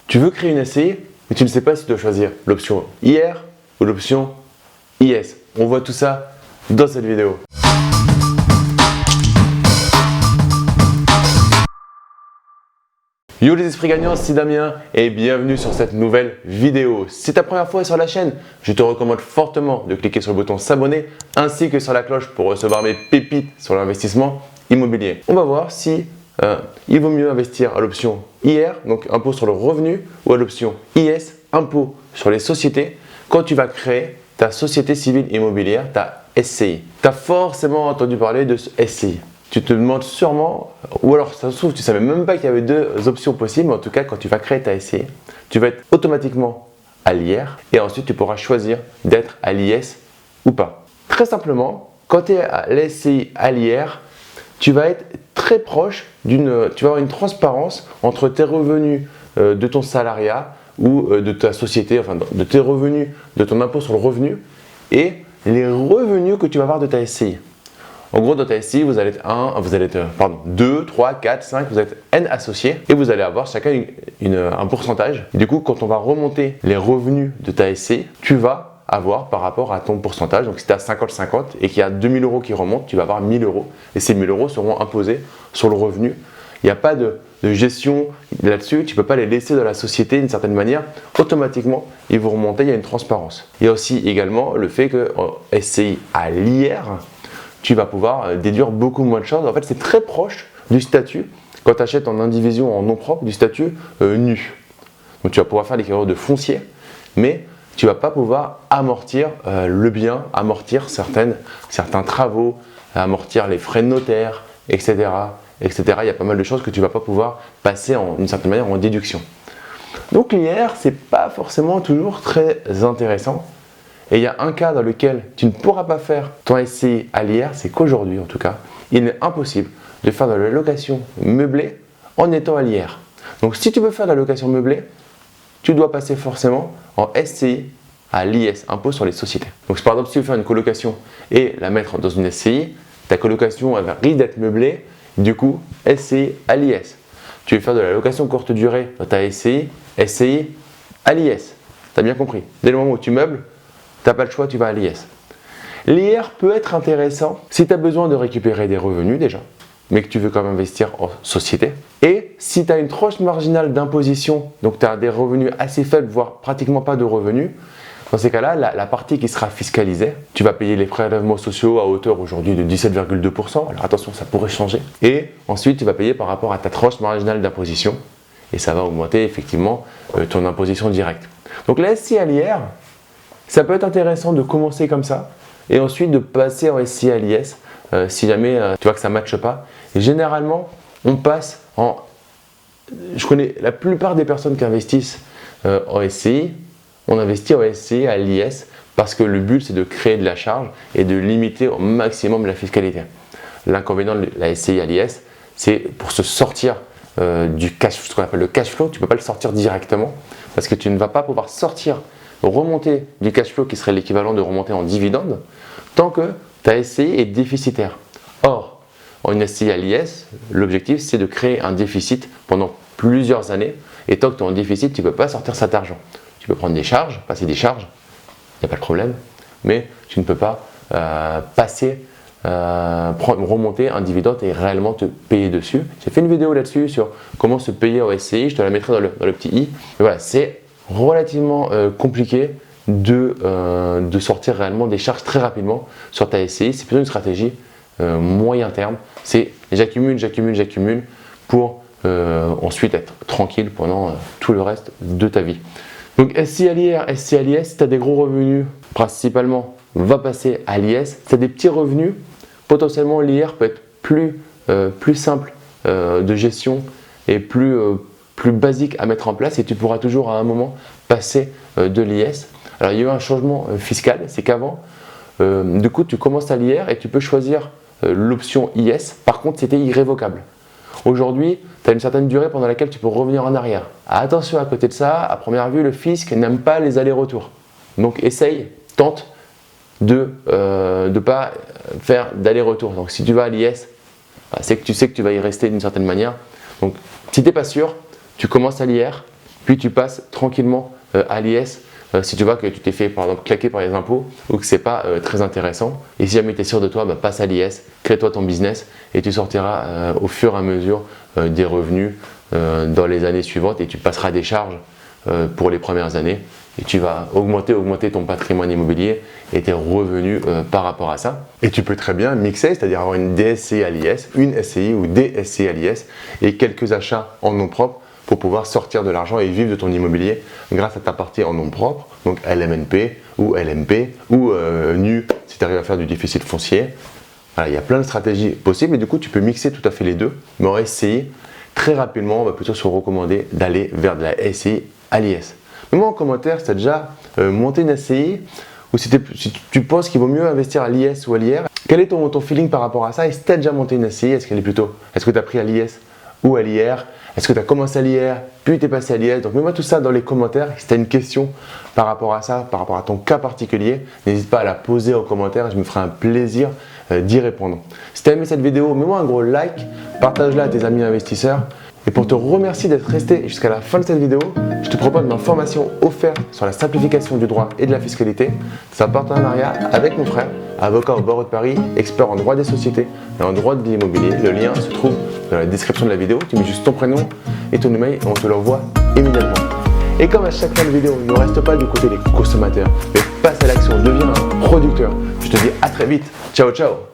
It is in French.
Tu veux créer une SCI, mais tu ne sais pas si tu dois choisir l'option IR ou l'option IS. On voit tout ça dans cette vidéo. Yo les esprits gagnants, c'est Damien et bienvenue sur cette nouvelle vidéo. Si c'est ta première fois sur la chaîne, je te recommande fortement de cliquer sur le bouton s'abonner ainsi que sur la cloche pour recevoir mes pépites sur l'investissement immobilier. On va voir si il vaut mieux investir à l'option IR, donc impôt sur le revenu, ou à l'option IS, impôt sur les sociétés, quand tu vas créer ta société civile immobilière, ta SCI. Tu as forcément entendu parler de ce SCI. Tu te demandes sûrement, ou alors ça se trouve, tu ne savais même pas qu'il y avait deux options possibles, mais en tout cas, quand tu vas créer ta SCI, tu vas être automatiquement à l'IR et ensuite tu pourras choisir d'être à l'IS ou pas. Très simplement, quand tu es à l'SCI à l'IR, tu vas être très proche tu vas avoir une transparence entre tes revenus de ton salariat ou de ta société, enfin de tes revenus, de ton impôt sur le revenu et les revenus que tu vas avoir de ta SCI. En gros, dans ta SCI, vous allez être 2, 3, 4, 5, vous êtes N associés et vous allez avoir chacun un pourcentage. Et du coup, quand on va remonter les revenus de ta SCI, tu vas avoir par rapport à ton pourcentage. Donc, si tu as 50-50 et qu'il y a 2000 € qui remontent, tu vas avoir 1000 € et ces 1000 € seront imposés sur le revenu. Il n'y a pas de gestion là-dessus, tu ne peux pas les laisser dans la société d'une certaine manière. Automatiquement, ils vont remonter, il y a une transparence. Il y a aussi également le fait que SCI à l'IR, tu vas pouvoir déduire beaucoup moins de choses. En fait, c'est très proche du statut, quand tu achètes en indivision en nom propre, du statut nu. Donc, tu vas pouvoir faire l'équivalent de foncier, mais tu ne vas pas pouvoir amortir le bien, amortir certains travaux, amortir les frais de notaire, etc., etc. Il y a pas mal de choses que tu ne vas pas pouvoir passer d'une certaine manière en déduction. Donc l'IR, ce n'est pas forcément toujours très intéressant. Et il y a un cas dans lequel tu ne pourras pas faire ton SCI à l'IR, c'est qu'aujourd'hui en tout cas, il est impossible de faire de la location meublée en étant à l'IR. Donc si tu veux faire de la location meublée, tu dois passer forcément en SCI à l'IS, impôt sur les sociétés. Donc par exemple, si tu veux faire une colocation et la mettre dans une SCI, ta colocation elle risque d'être meublée, du coup SCI à l'IS. Tu veux faire de la location courte durée dans ta SCI, SCI à l'IS. Tu as bien compris. Dès le moment où tu meubles, tu n'as pas le choix, tu vas à l'IS. L'IR peut être intéressant si tu as besoin de récupérer des revenus déjà, mais que tu veux quand même investir en société. Et si tu as une tranche marginale d'imposition, donc tu as des revenus assez faibles, voire pratiquement pas de revenus, dans ces cas-là, la partie qui sera fiscalisée, tu vas payer les prélèvements sociaux à hauteur aujourd'hui de 17,2%. Alors attention, ça pourrait changer. Et ensuite, tu vas payer par rapport à ta tranche marginale d'imposition. Et ça va augmenter effectivement ton imposition directe. Donc la SCI à l'IR, ça peut être intéressant de commencer comme ça et ensuite de passer en SCI à l'IS si jamais tu vois que ça ne matche pas. Et généralement, on passe en… Je connais la plupart des personnes qui investissent en SCI, on investit en SCI à l'IS parce que le but c'est de créer de la charge et de limiter au maximum la fiscalité. L'inconvénient de la SCI à l'IS, c'est pour se sortir du cash, ce qu'on appelle le cash flow, tu ne peux pas le sortir directement parce que tu ne vas pas pouvoir remonter du cash flow qui serait l'équivalent de remonter en dividende tant que ta SCI est déficitaire. Or, en une SCI à l'IS, l'objectif c'est de créer un déficit pendant plusieurs années et tant que tu es en déficit, tu ne peux pas sortir cet argent. Tu peux prendre des charges, passer des charges, il n'y a pas de problème, mais tu ne peux pas remonter un dividende et réellement te payer dessus. J'ai fait une vidéo là-dessus sur comment se payer en SCI, je te la mettrai dans le petit i. Mais voilà, c'est relativement compliqué de sortir réellement des charges très rapidement sur ta SCI. C'est plutôt une stratégie moyen terme. C'est j'accumule pour ensuite être tranquille pendant tout le reste de ta vie. Donc SCI à l'IR, SCI à l'IS, si tu as des gros revenus, principalement, va passer à l'IS. Si tu as des petits revenus, potentiellement l'IR peut être plus simple de gestion et plus basique à mettre en place et tu pourras toujours à un moment passer de l'IS. Alors il y a eu un changement fiscal, c'est qu'avant, du coup tu commences à l'IR et tu peux choisir l'option IS, par contre c'était irrévocable. Aujourd'hui, tu as une certaine durée pendant laquelle tu peux revenir en arrière. Attention à côté de ça, à première vue, le fisc n'aime pas les allers-retours. Donc tente de ne pas faire d'aller-retour. Donc si tu vas à l'IS, c'est que tu sais que tu vas y rester d'une certaine manière. Donc si tu n'es pas sûr, tu commences à l'IR puis tu passes tranquillement à l'IS si tu vois que tu t'es fait par exemple claquer par les impôts ou que c'est pas très intéressant. Et si jamais tu es sûr de toi, passe à l'IS, crée-toi ton business et tu sortiras au fur et à mesure des revenus dans les années suivantes et tu passeras des charges pour les premières années et tu vas augmenter ton patrimoine immobilier et tes revenus par rapport à ça. Et tu peux très bien mixer, c'est-à-dire avoir une DSCI à l'IS, une SCI ou des SCI à l'IS et quelques achats en nom propre pour pouvoir sortir de l'argent et vivre de ton immobilier grâce à ta partie en nom propre, donc LMNP ou LMP ou NU si tu arrives à faire du déficit foncier. Voilà, il y a plein de stratégies possibles et du coup tu peux mixer tout à fait les deux. Mais en SCI, très rapidement, on va plutôt se recommander d'aller vers de la SCI à l'IS. Mets-moi en commentaire si tu as déjà monté une SCI ou si tu penses qu'il vaut mieux investir à l'IS ou à l'IR. Quel est ton feeling par rapport à ça? Et si tu as déjà monté une SCI, est-ce que tu as pris à l'IS ou à l'IR? Est-ce que tu as commencé à l'IR, puis tu es passé à l'IS? Donc mets-moi tout ça dans les commentaires. Si tu as une question par rapport à ça, par rapport à ton cas particulier, n'hésite pas à la poser en commentaire, je me ferai un plaisir d'y répondre. Si tu as aimé cette vidéo, mets-moi un gros like, partage-la à tes amis investisseurs. Et pour te remercier d'être resté jusqu'à la fin de cette vidéo, je te propose une formation offerte sur la simplification du droit et de la fiscalité. C'est un partenariat avec mon frère, avocat au barreau de Paris, expert en droit des sociétés et en droit de l'immobilier. Le lien se trouve dans la description de la vidéo. Tu mets juste ton prénom et ton email et on te l'envoie immédiatement. Et comme à chaque fin de vidéo, ne reste pas du côté des consommateurs, mais passe à l'action, deviens un producteur. Je te dis à très vite. Ciao, ciao!